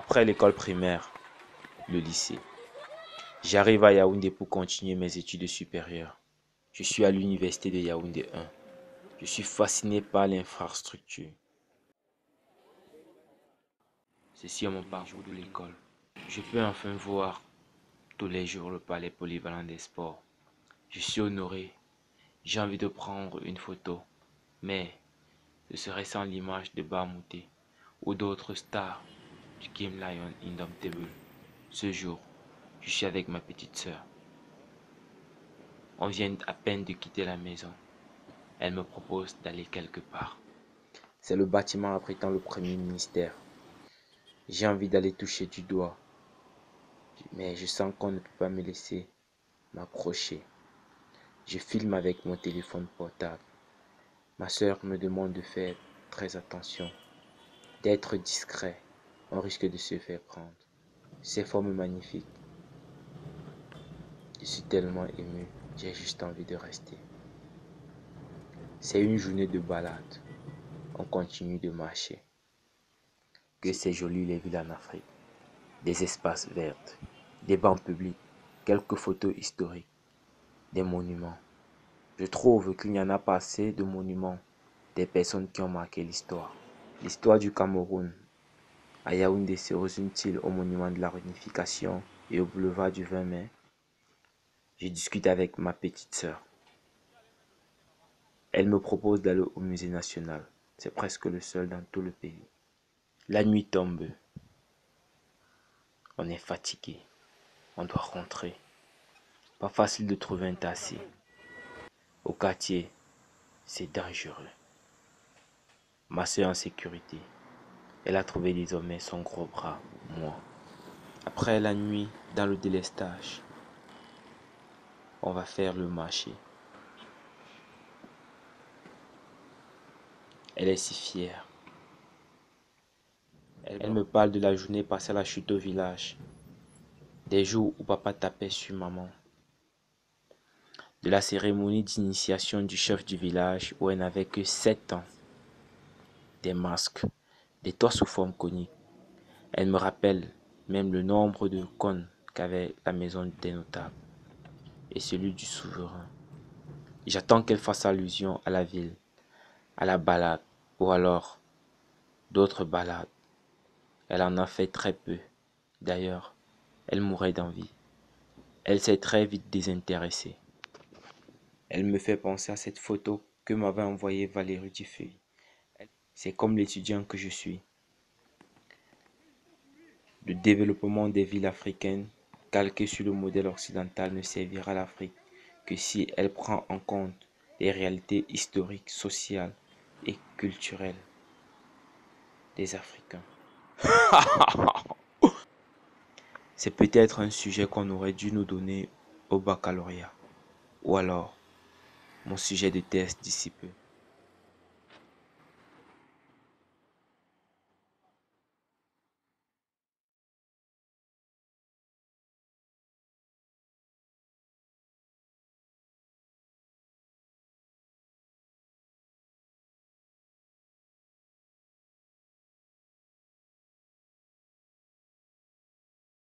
Après l'école primaire, le lycée, j'arrive à Yaoundé pour continuer mes études supérieures. Je suis à l'université de Yaoundé 1. Je suis fasciné par l'infrastructure. Ceci est mon parcours de l'école. Je peux enfin voir tous les jours le palais polyvalent des sports. Je suis honoré. J'ai envie de prendre une photo, mais ce serait sans l'image de Bamouté ou d'autres stars du Game Lion Indomitable. Ce jour, je suis avec ma petite sœur. On vient à peine de quitter la maison. Elle me propose d'aller quelque part. C'est le bâtiment abritant le premier ministère. J'ai envie d'aller toucher du doigt, mais je sens qu'on ne peut pas me laisser m'approcher. Je filme avec mon téléphone portable. Ma sœur me demande de faire très attention, d'être discret. On risque de se faire prendre. Ces formes magnifiques. Je suis tellement ému, j'ai juste envie de rester. C'est une journée de balade. On continue de marcher. Que c'est joli les villes en Afrique. Des espaces verts, des bancs publics, quelques photos historiques, des monuments. Je trouve qu'il n'y en a pas assez de monuments, des personnes qui ont marqué l'histoire. L'histoire du Cameroun à Yaoundé se résume-t-il au monument de la réunification et au boulevard du 20 mai? Je discute avec ma petite sœur. Elle me propose d'aller au musée national. C'est presque le seul dans tout le pays. La nuit tombe. On est fatigué. On doit rentrer. Pas facile de trouver un taxi. Au quartier, c'est dangereux. Ma soeur en sécurité. Elle a trouvé désormais son gros bras, moi. Après la nuit, dans le délestage, on va faire le marché. Elle est si fière. Elle me parle de la journée passée à la chute au village. Des jours où papa tapait sur maman. De la cérémonie d'initiation du chef du village où elle n'avait que 7 ans. Des masques, des toits sous forme conique. Elle me rappelle même le nombre de cônes qu'avait la maison des notables et celui du souverain. J'attends qu'elle fasse allusion à la ville, à la balade ou alors d'autres balades. Elle en a fait très peu. D'ailleurs, elle mourait d'envie. Elle s'est très vite désintéressée. Elle me fait penser à cette photo que m'avait envoyée Valérie Dufeuille. C'est comme l'étudiant que je suis. Le développement des villes africaines, calqué sur le modèle occidental, ne servira à l'Afrique que si elle prend en compte les réalités historiques, sociales et culturelles des Africains. C'est peut-être un sujet qu'on aurait dû nous donner au baccalauréat, ou alors mon sujet de thèse d'ici peu.